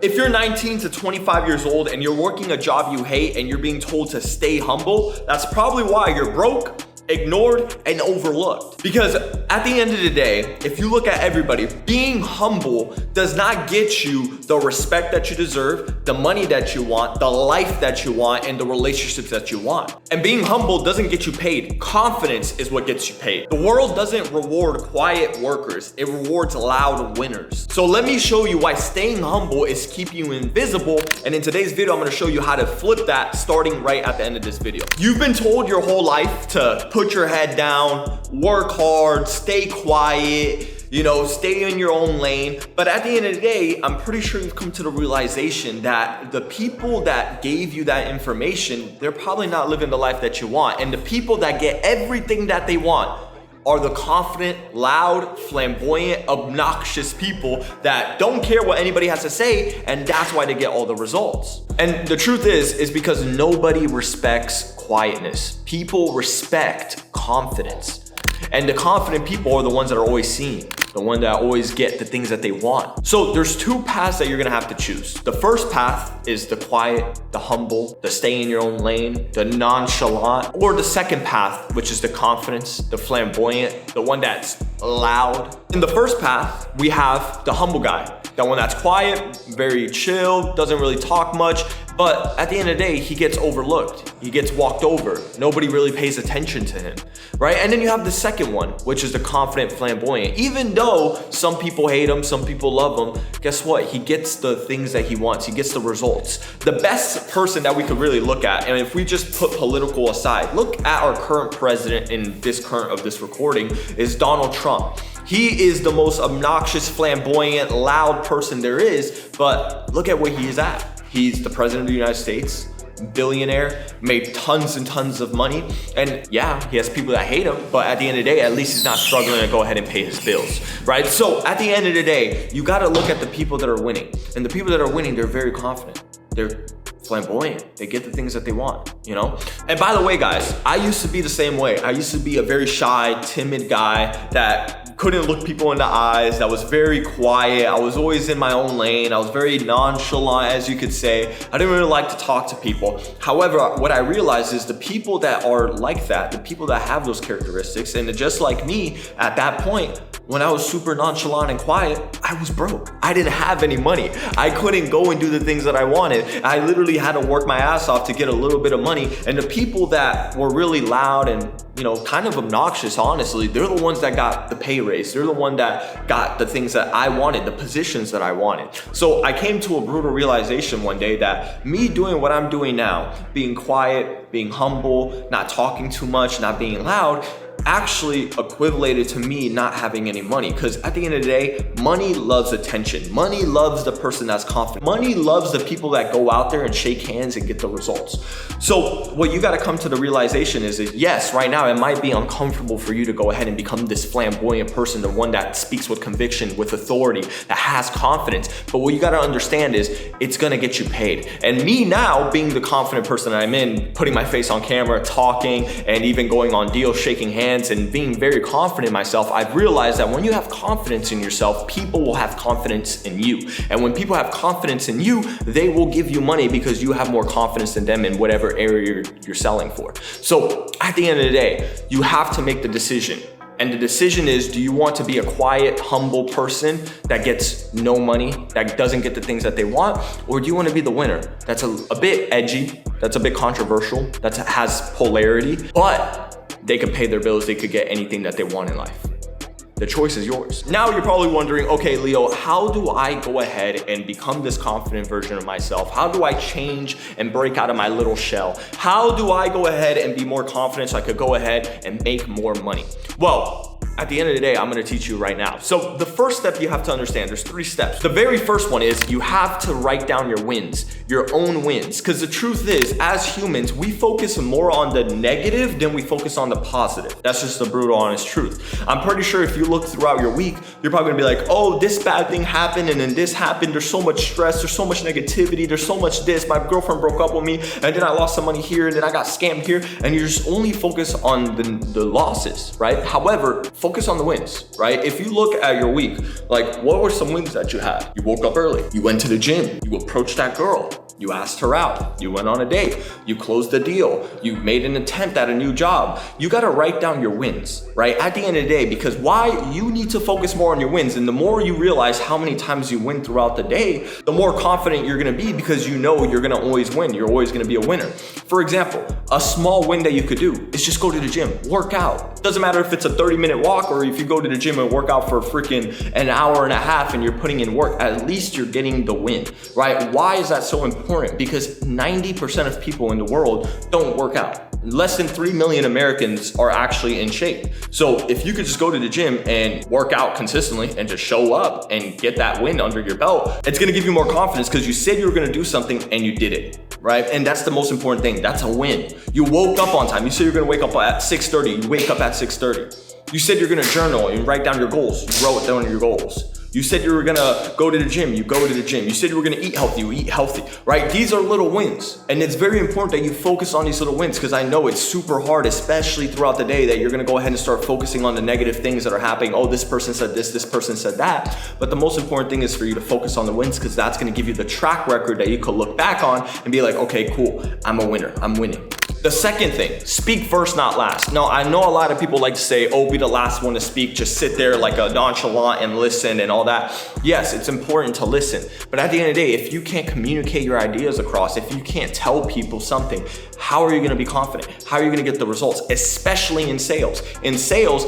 If you're 19 to 25 years old and you're working a job you hate and you're being told to stay humble, that's probably why you're broke, ignored, and overlooked. Because at the end of the day, if you look at everybody, being humble does not get you the respect that you deserve, the money that you want, the life that you want, and the relationships that you want. And being humble doesn't get you paid. Confidence is what gets you paid. The world doesn't reward quiet workers, it rewards loud winners. So let me show you why staying humble is keeping you invisible. And in today's video, I'm gonna show you how to flip that starting right at the end of this video. You've been told your whole life to put your head down, work hard, stay quiet, stay in your own lane. But at the end of the day, I'm pretty sure you've come to the realization that the people that gave you that information, they're probably not living the life that you want. And the people that get everything that they want are the confident, loud, flamboyant, obnoxious people that don't care what anybody has to say, and that's why they get all the results. And the truth is because nobody respects quietness. People respect confidence. And the confident people are the ones that are always seen, the ones that always get the things that they want. So there's two paths that you're gonna have to choose. The first path is the quiet, the humble, the stay in your own lane, the nonchalant, or the second path, which is the confidence, the flamboyant, the one that's loud. In the first path, we have the humble guy, that one that's quiet, very chill, doesn't really talk much, but at the end of the day, he gets overlooked. He gets walked over. Nobody really pays attention to him, right? And then you have the second one, which is the confident, flamboyant. Even though some people hate him, some people love him, guess what? He gets the things that he wants. He gets the results. The best person that we could really look at, and if we just put political aside, look at our current president in this recording, is Donald Trump. He is the most obnoxious, flamboyant, loud person there is, but look at where he is at. He's the president of the United States, billionaire, made tons and tons of money. And yeah, he has people that hate him, but at the end of the day, at least he's not struggling to go ahead and pay his bills, right? So at the end of the day, you gotta look at the people that are winning. And the people that are winning, they're very confident. They're flamboyant. They get the things that they want, And by the way, guys, I used to be the same way. I used to be a very shy, timid guy that couldn't look people in the eyes, that was very quiet. I was always in my own lane. I was very nonchalant, as you could say. I didn't really like to talk to people. However, what I realized is the people that are like that, the people that have those characteristics, and just like me at that point, when I was super nonchalant and quiet, I was broke. I didn't have any money. I couldn't go and do the things that I wanted. I literally had to work my ass off to get a little bit of money. And the people that were really loud and kind of obnoxious, honestly, they're the ones that got the pay raise. They're the one that got the things that I wanted, the positions that I wanted. So I came to a brutal realization one day that me doing what I'm doing now, being quiet, being humble, not talking too much, not being loud, actually equivalated to me not having any money. Because at the end of the day, money loves attention. Money loves the person that's confident. Money loves the people that go out there and shake hands and get the results. So what you got to come to the realization is that yes, right now it might be uncomfortable for you to go ahead and become this flamboyant person, the one that speaks with conviction, with authority, that has confidence. But what you got to understand is it's going to get you paid. And me now, being the confident person that I'm in, putting my face on camera, talking, and even going on deals, shaking hands, and being very confident in myself, I've realized that when you have confidence in yourself, people will have confidence in you. And when people have confidence in you, they will give you money because you have more confidence in them in whatever area you're selling for. So at the end of the day, you have to make the decision. And the decision is, do you want to be a quiet, humble person that gets no money, that doesn't get the things that they want? Or do you want to be the winner? That's a bit edgy, that's a bit controversial, that has polarity, but they could pay their bills, they could get anything that they want in life. The choice is yours. Now you're probably wondering, okay, Leo, how do I go ahead and become this confident version of myself? How do I change and break out of my little shell? How do I go ahead and be more confident so I could go ahead and make more money? Well, at the end of the day, I'm gonna teach you right now. So the first step you have to understand, there's 3 steps. The very first one is you have to write down your wins. your own wins. Because the truth is, as humans, we focus more on the negative than we focus on the positive. That's just the brutal, honest truth. I'm pretty sure if you look throughout your week, you're probably gonna be like, oh, this bad thing happened, and then this happened. There's so much stress, there's so much negativity, there's so much this. My girlfriend broke up with me, and then I lost some money here, and then I got scammed here, and you just only focus on the losses, right? However, focus on the wins, right? If you look at your week, like, what were some wins that you had? You woke up early, you went to the gym, you approached that girl, you asked her out, you went on a date, you closed the deal, you made an attempt at a new job. You gotta write down your wins, right? At the end of the day, because why? You need to focus more on your wins. And the more you realize how many times you win throughout the day, the more confident you're gonna be, because you know you're gonna always win. You're always gonna be a winner. For example, a small win that you could do is just go to the gym, work out. Doesn't matter if it's a 30-minute walk or if you go to the gym and work out for freaking an hour and a half and you're putting in work, at least you're getting the win, right? Why is that so important? Because 90% of people in the world don't work out. Less than 3 million Americans are actually in shape. So if you could just go to the gym and work out consistently and just show up and get that win under your belt, it's gonna give you more confidence because you said you were gonna do something and you did it, right? And that's the most important thing. That's a win. You woke up on time. You said you're gonna wake up at 6:30. You wake up at 6:30. You said you're gonna journal and write down your goals. You wrote down your goals. You said you were gonna go to the gym, you go to the gym. You said you were gonna eat healthy, you eat healthy, right? These are little wins. And it's very important that you focus on these little wins, because I know it's super hard, especially throughout the day, that you're gonna go ahead and start focusing on the negative things that are happening. Oh, this person said this person said that. But the most important thing is for you to focus on the wins, because that's gonna give you the track record that you could look back on and be like, okay, cool, I'm a winner, I'm winning. The second thing, speak first, not last. Now, I know a lot of people like to say, oh, be the last one to speak, just sit there like a nonchalant and listen and all that. Yes, it's important to listen. But at the end of the day, if you can't communicate your ideas across, if you can't tell people something, how are you gonna be confident? How are you gonna get the results? Especially in sales. In sales,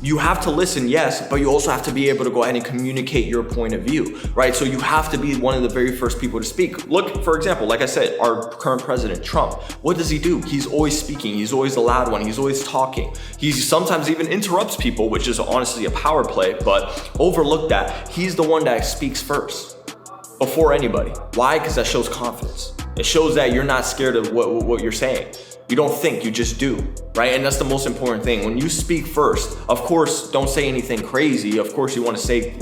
you have to listen, yes, but you also have to be able to go ahead and communicate your point of view, right? So you have to be one of the very first people to speak. Look, for example, like I said, our current president, Trump, what does he do? He's always speaking. He's always the loud one. He's always talking. He sometimes even interrupts people, which is honestly a power play, but overlook that. He's the one that speaks first before anybody. Why? Because that shows confidence. It shows that you're not scared of what you're saying. You don't think, you just do, right? And that's the most important thing. When you speak first, of course, don't say anything crazy. Of course, you want to say,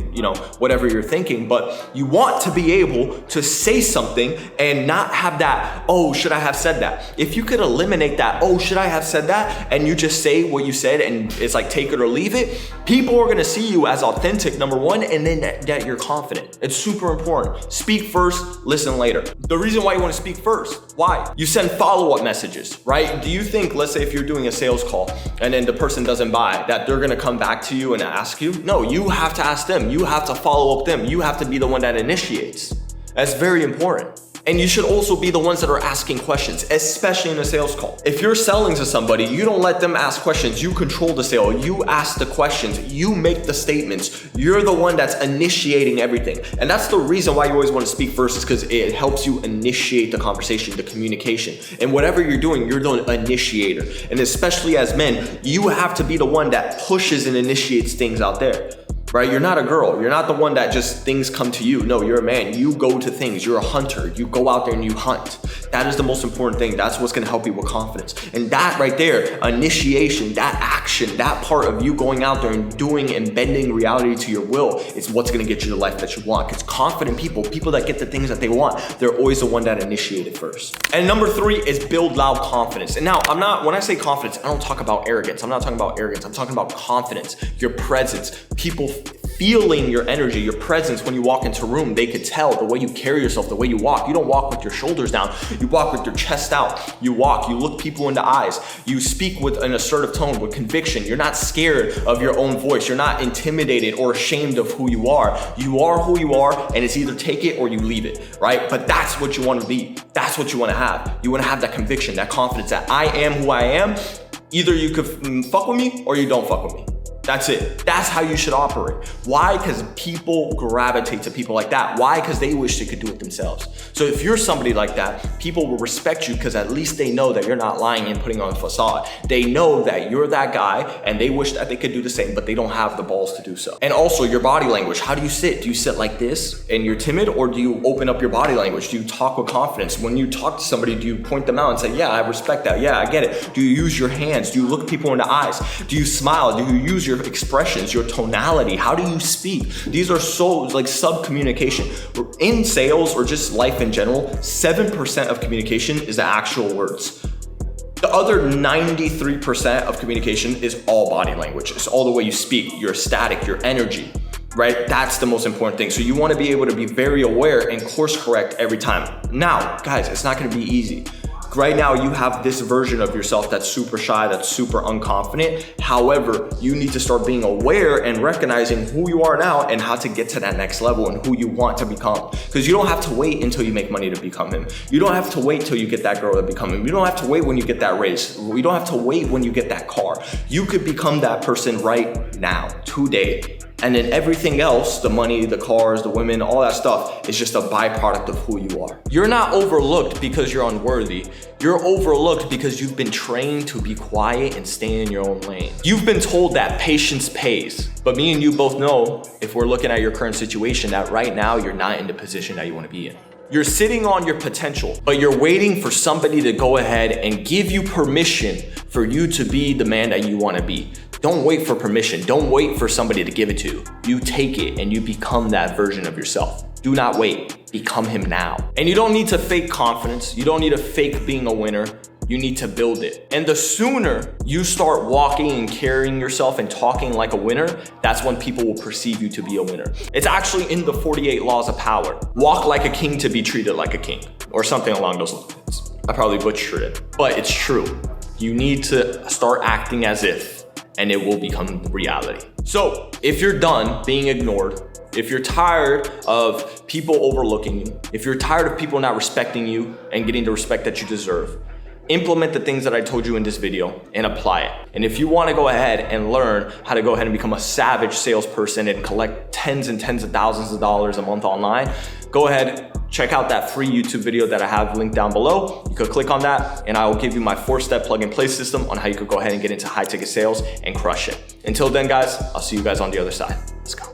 whatever you're thinking, but you want to be able to say something and not have that, oh, should I have said that? If you could eliminate that, oh, should I have said that? And you just say what you said and it's like take it or leave it, people are going to see you as authentic, number one, and then that you're confident. It's super important. Speak first, listen later. The reason why you want to speak first, why? You send follow-up messages, right? Do you think, let's say if you're doing a sales call and then the person doesn't buy, that they're gonna come back to you and ask you? No, you have to ask them. You have to follow up them. You have to be the one that initiates. That's very important. And you should also be the ones that are asking questions, especially in a sales call. If you're selling to somebody, you don't let them ask questions. You control the sale. You ask the questions. You make the statements. You're the one that's initiating everything. And that's the reason why you always want to speak first, is because it helps you initiate the conversation, the communication. And whatever you're doing, you're the initiator. And especially as men, you have to be the one that pushes and initiates things out there. Right? You're not a girl. You're not the one that just things come to you. No, you're a man. You go to things. You're a hunter. You go out there and you hunt. That is the most important thing. That's what's going to help you with confidence. And that right there, initiation, that action, that part of you going out there and doing and bending reality to your will is what's going to get you the life that you want. Because confident people that get the things that they want, they're always the one that initiated first. And number 3 is build loud confidence. And now when I say confidence, I don't talk about arrogance. I'm not talking about arrogance. I'm talking about confidence, your presence, people feeling your energy, your presence when you walk into a room. They could tell the way you carry yourself, the way you walk. You don't walk with your shoulders down. You walk with your chest out. You walk, you look people in the eyes. You speak with an assertive tone, with conviction. You're not scared of your own voice. You're not intimidated or ashamed of who you are. You are who you are, and it's either take it or you leave it, right? But that's what you want to be. That's what you want to have. You want to have that conviction, that confidence that I am who I am. Either you could fuck with me or you don't fuck with me. That's it. That's how you should operate. Why? Because people gravitate to people like that. Why? Because they wish they could do it themselves. So if you're somebody like that, people will respect you because at least they know that you're not lying and putting on a facade. They know that you're that guy and they wish that they could do the same, but they don't have the balls to do so. And also your body language. How do you sit? Do you sit like this and you're timid, or do you open up your body language? Do you talk with confidence? When you talk to somebody, do you point them out and say, yeah, I respect that. Yeah, I get it. Do you use your hands? Do you look people in the eyes? Do you smile? Do you use your expressions, your tonality? How do you speak? These are so like sub-communication. In sales or just life in general, 7% of communication is the actual words. The other 93% of communication is all body language. It's all the way you speak, your static, your energy, right? That's the most important thing. So you want to be able to be very aware and course correct every time. Now, guys, it's not going to be easy. Right now, you have this version of yourself that's super shy, that's super unconfident. However, you need to start being aware and recognizing who you are now and how to get to that next level and who you want to become. Because you don't have to wait until you make money to become him. You don't have to wait till you get that girl to become him. You don't have to wait when you get that raise. You don't have to wait when you get that car. You could become that person right now, today. And then everything else, the money, the cars, the women, all that stuff is just a byproduct of who you are. You're not overlooked because you're unworthy. You're overlooked because you've been trained to be quiet and stay in your own lane. You've been told that patience pays. But me and you both know, if we're looking at your current situation, that right now you're not in the position that you want to be in. You're sitting on your potential, but you're waiting for somebody to go ahead and give you permission for you to be the man that you want to be. Don't wait for permission. Don't wait for somebody to give it to you. You take it and you become that version of yourself. Do not wait. Become him now. And you don't need to fake confidence. You don't need to fake being a winner. You need to build it. And the sooner you start walking and carrying yourself and talking like a winner, that's when people will perceive you to be a winner. It's actually in the 48 laws of power. Walk like a king to be treated like a king, or something along those lines. I probably butchered it, but it's true. You need to start acting as if, and it will become reality. So if you're done being ignored, if you're tired of people overlooking you, if you're tired of people not respecting you and getting the respect that you deserve, implement the things that I told you in this video and apply it. And if you want to go ahead and learn how to go ahead and become a savage salesperson and collect tens and tens of thousands of dollars a month online, go ahead, check out that free YouTube video that I have linked down below. You could click on that and I will give you my 4-step plug and play system on how you could go ahead and get into high ticket sales and crush it. Until then, guys, I'll see you guys on the other side. Let's go.